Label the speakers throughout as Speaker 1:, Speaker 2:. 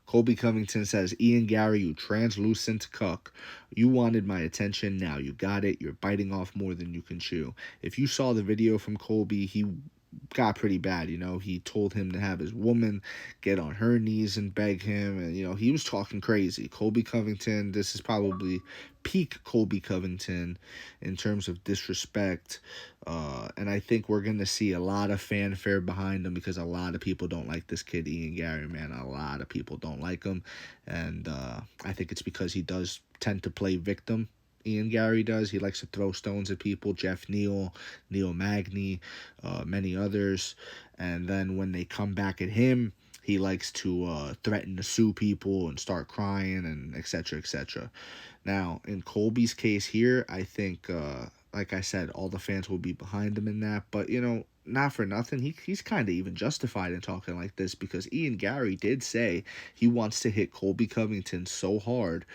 Speaker 1: Colby Covington says, Ian Garry, you translucent cuck. You wanted my attention, now you got it. You're biting off more than you can chew. If you saw the video from Colby, he got pretty bad. He told him to have his woman get on her knees and beg him, and he was talking crazy. Colby Covington, this is probably peak Colby Covington in terms of disrespect, and I think we're gonna see a lot of fanfare behind him because a lot of people don't like this kid Ian Garry, man. A lot of people don't like him, and I think it's because he does tend to play victim. Ian Garry does. He likes to throw stones at people. Jeff Neal, Neil Magny, many others. And then when they come back at him, he likes to threaten to sue people and start crying and etc. etc. Now, in Colby's case here, I think, like I said, all the fans will be behind him in that. But, not for nothing, he's kind of even justified in talking like this because Ian Garry did say he wants to hit Colby Covington so hard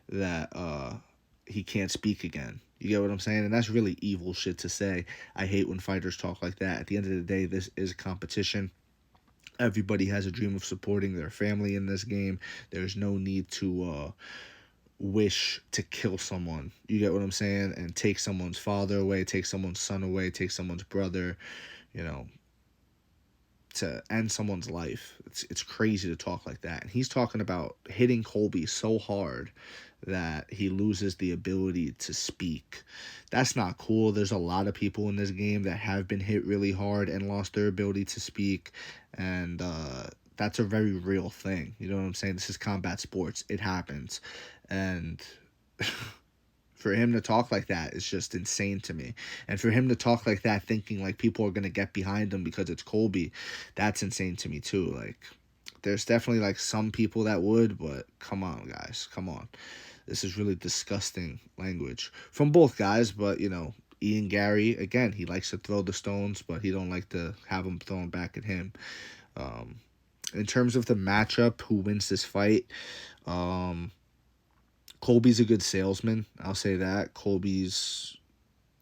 Speaker 1: that he can't speak again. You get what I'm saying? And that's really evil shit to say. I hate when fighters talk like that. At the end of the day, this is a competition. Everybody has a dream of supporting their family in this game. There's no need to wish to kill someone. You get what I'm saying? And take someone's father away, take someone's son away, take someone's brother, to end someone's life. It's crazy to talk like that. And he's talking about hitting Colby so hard that he loses the ability to speak. That's not cool. There's a lot of people in this game that have been hit really hard and lost their ability to speak, and that's a very real thing. You know what I'm saying? This is combat sports. It happens. And for him to talk like that is just insane to me. And for him to talk like that thinking like people are going to get behind him because it's Colby, that's insane to me too. Like, there's definitely like some people that would, but come on, guys. Come on. This is really disgusting language from both guys, but, Ian Garry, again, he likes to throw the stones, but he don't like to have them thrown back at him. In terms of the matchup, who wins this fight, Colby's a good salesman. I'll say that. Colby's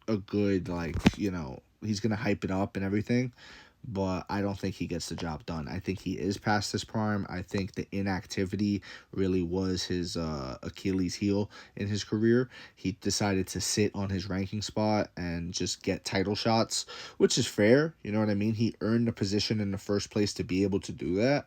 Speaker 1: a good, he's going to hype it up and everything, but I don't think he gets the job done. I think he is past his prime. I think the inactivity really was his Achilles heel in his career. He decided to sit on his ranking spot and just get title shots, which is fair. You know what I mean? He earned the position in the first place to be able to do that.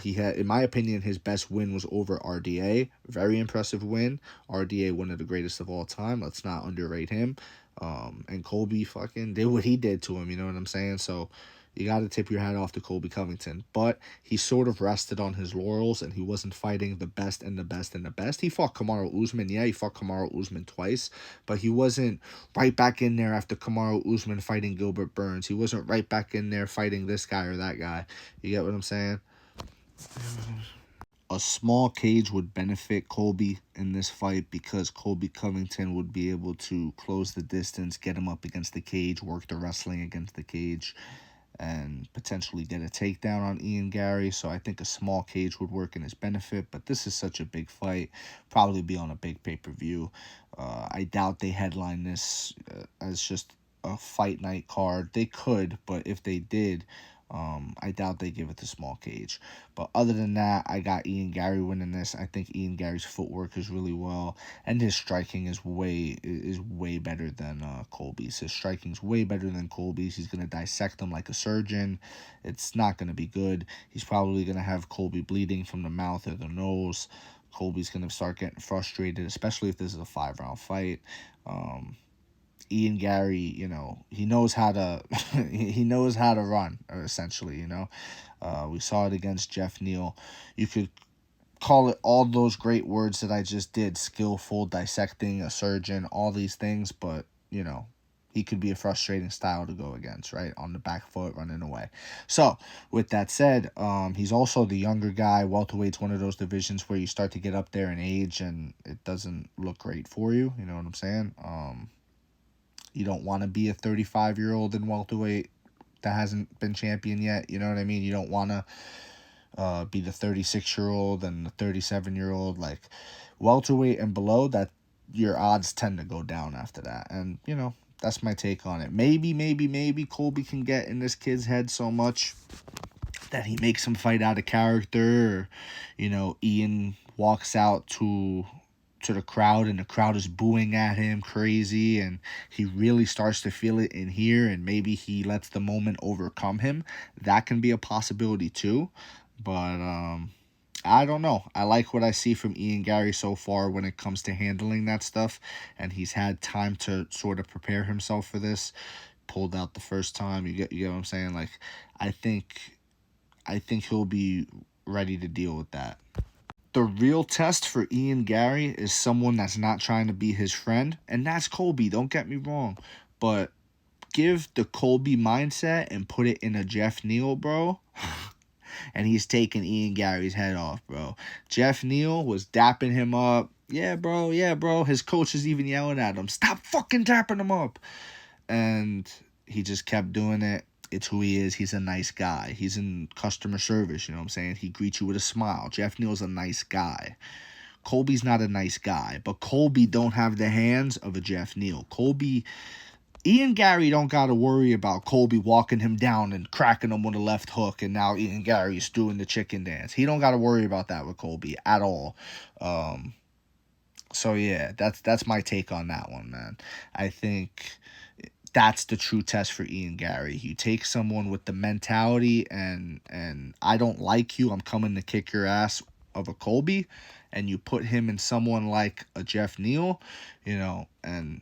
Speaker 1: He had, in my opinion, his best win was over RDA. Very impressive win. RDA, one of the greatest of all time. Let's not underrate him. And Colby fucking did what he did to him, you know what I'm saying? So you got to tip your hat off to Colby Covington. But he sort of rested on his laurels, and he wasn't fighting the best and the best and the best. He fought Kamaru Usman. Yeah, he fought Kamaru Usman twice, but he wasn't right back in there after Kamaru Usman fighting Gilbert Burns. He wasn't right back in there fighting this guy or that guy. You get what I'm saying? A small cage would benefit Colby in this fight because Colby Covington would be able to close the distance, get him up against the cage, work the wrestling against the cage, and potentially get a takedown on Ian Garry. So I think a small cage would work in his benefit, but this is such a big fight. Probably be on a big pay-per-view. I doubt they headline this as just a fight night card. They could, but if they did, I doubt they give it the small cage. But other than that, I got Ian Garry winning this. I think Ian Garry's footwork is really well, and his striking is way better than Colby's. His striking's way better than Colby's. He's gonna dissect him like a surgeon. It's not gonna be good. He's probably gonna have Colby bleeding from the mouth or the nose. Colby's gonna start getting frustrated, especially if this is a 5-round fight. Ian Garry, he knows how to he knows how to run, essentially. We saw it against Jeff Neal. You could call it all those great words that I just did: skillful, dissecting, a surgeon, all these things, but he could be a frustrating style to go against, right? On the back foot, running away. So, with that said, he's also the younger guy. Welterweight's one of those divisions where you start to get up there in age and it doesn't look great for you. You know what I'm saying? You don't want to be a 35-year-old in welterweight that hasn't been champion yet. You know what I mean? You don't want to be the 36-year-old and the 37-year-old. Like, welterweight and below, that your odds tend to go down after that. And, that's my take on it. Maybe Colby can get in this kid's head so much that he makes him fight out of character, or, Ian walks out to the crowd and the crowd is booing at him crazy, and he really starts to feel it in here, and maybe he lets the moment overcome him. That can be a possibility too. But I don't know. I like what I see from Ian Garry so far when it comes to handling that stuff, and he's had time to sort of prepare himself for this. Pulled out the first time. You get what I'm saying? Like, I think he'll be ready to deal with that. The real test for Ian Garry is someone that's not trying to be his friend, and that's Colby. Don't get me wrong, but give the Colby mindset and put it in a Jeff Neal, bro. And he's taking Ian Garry's head off, bro. Jeff Neal was dapping him up. Yeah, bro. Yeah, bro. His coach is even yelling at him, "Stop fucking dapping him up." And he just kept doing it. It's who he is. He's a nice guy. He's in customer service, you know what I'm saying? He greets you with a smile. Jeff Neal's a nice guy. Colby's not a nice guy, but Colby don't have the hands of a Jeff Neal. Ian Garry don't got to worry about Colby walking him down and cracking him with a left hook, and now Ian Garry's doing the chicken dance. He don't got to worry about that with Colby at all. So yeah, that's my take on that one, man. I think that's the true test for Ian Garry. You take someone with the mentality and I don't like you, I'm coming to kick your ass of a Colby, and you put him in someone like a Jeff Neal, and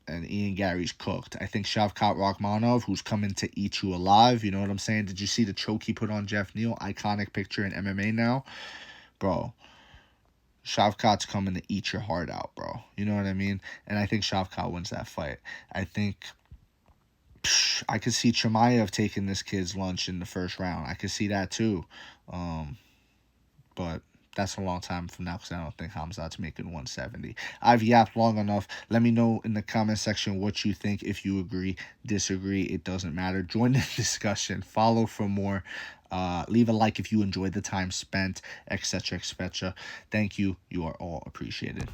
Speaker 1: Ian Garry's cooked. I think Shavkat Rakhmonov, who's coming to eat you alive, you know what I'm saying? Did you see the choke he put on Jeff Neal? Iconic picture in MMA now. Bro, Shavkat's coming to eat your heart out, bro. You know what I mean? And I think Shavkat wins that fight. I think I could see Chimaev taking this kid's lunch in the first round. I could see that too. But that's a long time from now because I don't think Khamzat's making 170. I've yapped long enough. Let me know in the comment section what you think. If you agree, disagree, it doesn't matter. Join the discussion. Follow for more. Leave a like if you enjoyed the time spent, etc., etc. Thank you. You are all appreciated.